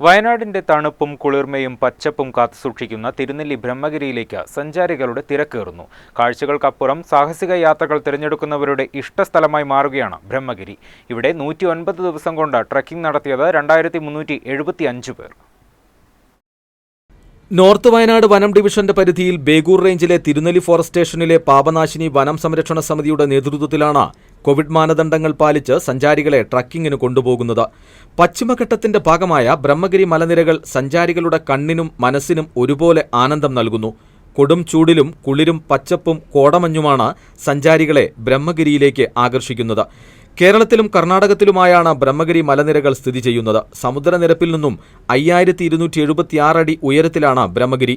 വയനാടിന്റെ തണുപ്പും കുളിർമയും പച്ചപ്പും കാത്തുസൂക്ഷിക്കുന്ന തിരുനെല്ലി ബ്രഹ്മഗിരിയിലേക്ക് സഞ്ചാരികളുടെ തിരക്കേറുന്നു. കാഴ്ചകൾക്കപ്പുറം സാഹസിക യാത്രകൾ തിരഞ്ഞെടുക്കുന്നവരുടെ ഇഷ്ടസ്ഥലമായി മാറുകയാണ് ബ്രഹ്മഗിരി. ഇവിടെ 109 ദിവസം കൊണ്ട് ട്രക്കിംഗ് നടത്തിയത് 2375 പേർ. നോർത്ത് വയനാട് വനം ഡിവിഷന്റെ പരിധിയിൽ ബേഗൂർ റേഞ്ചിലെ തിരുനെല്ലി ഫോറസ്റ്റ് സ്റ്റേഷനിലെ പാപനാശിനി വനം സംരക്ഷണ സമിതിയുടെ നേതൃത്വത്തിലാണ് കോവിഡ് മാനദണ്ഡങ്ങൾ പാലിച്ച് സഞ്ചാരികളെ ട്രക്കിങ്ങിന് കൊണ്ടുപോകുന്നത്. പശ്ചിമഘട്ടത്തിന്റെ ഭാഗമായ ബ്രഹ്മഗിരി മലനിരകൾ സഞ്ചാരികളുടെ കണ്ണിനും മനസ്സിനും ഒരുപോലെ ആനന്ദം നൽകുന്നു. കൊടും ചൂടിലും കുളിരും പച്ചപ്പും കോടമഞ്ഞുമാണ് സഞ്ചാരികളെ ബ്രഹ്മഗിരിയിലേക്ക് ആകർഷിക്കുന്നത്. കേരളത്തിലും കർണാടകത്തിലുമായാണ് ബ്രഹ്മഗിരി മലനിരകൾ സ്ഥിതി ചെയ്യുന്നത്. സമുദ്രനിരപ്പിൽ നിന്നും 5276 അടി ഉയരത്തിലാണ് ബ്രഹ്മഗിരി.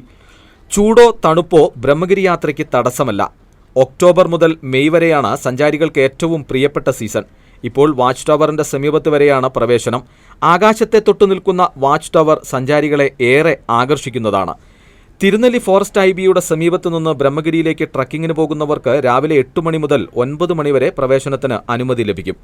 ചൂടോ തണുപ്പോ ബ്രഹ്മഗിരി യാത്രയ്ക്ക് തടസ്സമല്ല. ഒക്ടോബർ മുതൽ മെയ് വരെയാണ് സഞ്ചാരികൾക്ക് ഏറ്റവും പ്രിയപ്പെട്ട സീസൺ. ഇപ്പോൾ വാച്ച് ടവറിന്റെ സമീപത്ത് വരെയാണ് പ്രവേശനം. ആകാശത്തെ തൊട്ടു നിൽക്കുന്ന വാച്ച് ടവർ സഞ്ചാരികളെ ഏറെ ആകർഷിക്കുന്നതാണ്. തിരുനെല്ലി ഫോറസ്റ്റ് IBയുടെ സമീപത്തു നിന്ന് ബ്രഹ്മഗിരിയിലേക്ക് ട്രക്കിങ്ങിന് പോകുന്നവർക്ക് രാവിലെ 8 മണി മുതൽ 9 മണി വരെ പ്രവേശനത്തിന് അനുമതി ലഭിക്കും.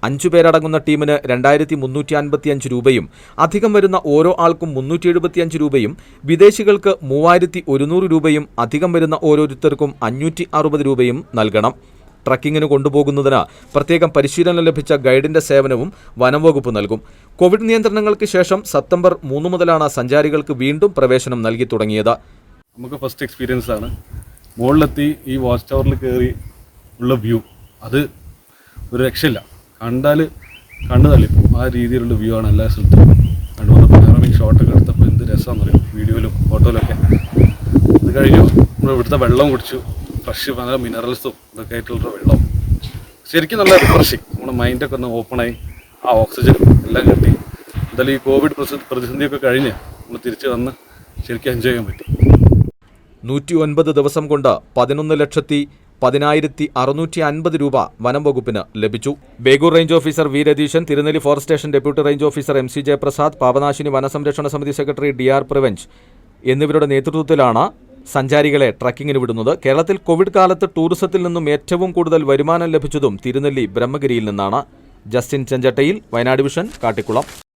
5 പേരടങ്ങുന്ന ടീമിന് 2355 രൂപയും അധികം വരുന്ന ഓരോ ആൾക്കും 375 രൂപയും വിദേശികൾക്ക് 3100 രൂപയും അധികം വരുന്ന ഓരോരുത്തർക്കും 560 രൂപയും നൽകണം. ട്രക്കിങ്ങിന് കൊണ്ടുപോകുന്നതിന് പ്രത്യേകം പരിശീലനം ലഭിച്ച ഗൈഡിന്റെ സേവനവും വനംവകുപ്പ് നൽകും. കോവിഡ് നിയന്ത്രണങ്ങൾക്ക് ശേഷം സെപ്റ്റംബർ 3 മുതലാണ് സഞ്ചാരികൾക്ക് വീണ്ടും പ്രവേശനം നൽകി തുടങ്ങിയത്. നമുക്ക് ഫസ്റ്റ് എക്സ്പീരിയൻസ് ആണ്. മുകളിലെത്തി ഈ വാച്ച് ടവറിൽ കയറി ഉള്ള വ്യൂ അത് ഒരു രക്ഷയില്ല. കണ്ടാൽ കണ്ണു തള്ളിപ്പോൾ ആ രീതിയിലുള്ള വ്യൂ ആണ് എല്ലാ സ്ഥലത്തും. കണ്ടുവന്ന പനോറമിക് ഷോട്ടൊക്കെ എടുത്തപ്പോൾ എന്ത് രസമാണെന്ന് പറയും, വീഡിയോയിലും ഫോട്ടോയിലൊക്കെ. അത് കഴിഞ്ഞു നമ്മൾ ഇവിടുത്തെ വെള്ളം കുടിച്ചു. ഫ്രഷ് നല്ല മിനറൽസും ഇതൊക്കെ ആയിട്ടുള്ള വെള്ളം ശരിക്കും നല്ല റിഫ്രഷിങ്. നമ്മുടെ മൈൻഡൊക്കെ ഒന്ന് ഓപ്പണായി ആ ഓക്സിജനും എല്ലാം കിട്ടി. എന്തായാലും ഈ കോവിഡ് പ്രതിസന്ധിയൊക്കെ കഴിഞ്ഞ് നമ്മൾ തിരിച്ച് വന്ന് ശരിക്കും എൻജോയ് ചെയ്യാൻ പറ്റി. 109 ദിവസം കൊണ്ട് 11,10,650 രൂപ വനം വകുപ്പിന് ലഭിച്ചു. Begur range officer V Ratheeshan, Thirunelli forest station deputy range officer MC Jayaprasad, Papanashini വനസംരക്ഷണ സമിതി സെക്രട്ടറി DR പ്രവഞ്ച് എന്നിവരുടെ നേതൃത്വത്തിലാണ് സഞ്ചാരികളെ ട്രക്കിങ്ങിന് വിടുന്നത്. കേരളത്തിൽ കോവിഡ് കാലത്ത് ടൂറിസത്തിൽ നിന്നും ഏറ്റവും കൂടുതൽ വരുമാനം ലഭിച്ചതും തിരുനെല്ലി ബ്രഹ്മഗിരിയിൽ നിന്നാണ്. ജസ്റ്റിൻ ചെഞ്ചട്ടയിൽ, വയനാട് വിഷൻ, കാട്ടിക്കുളം.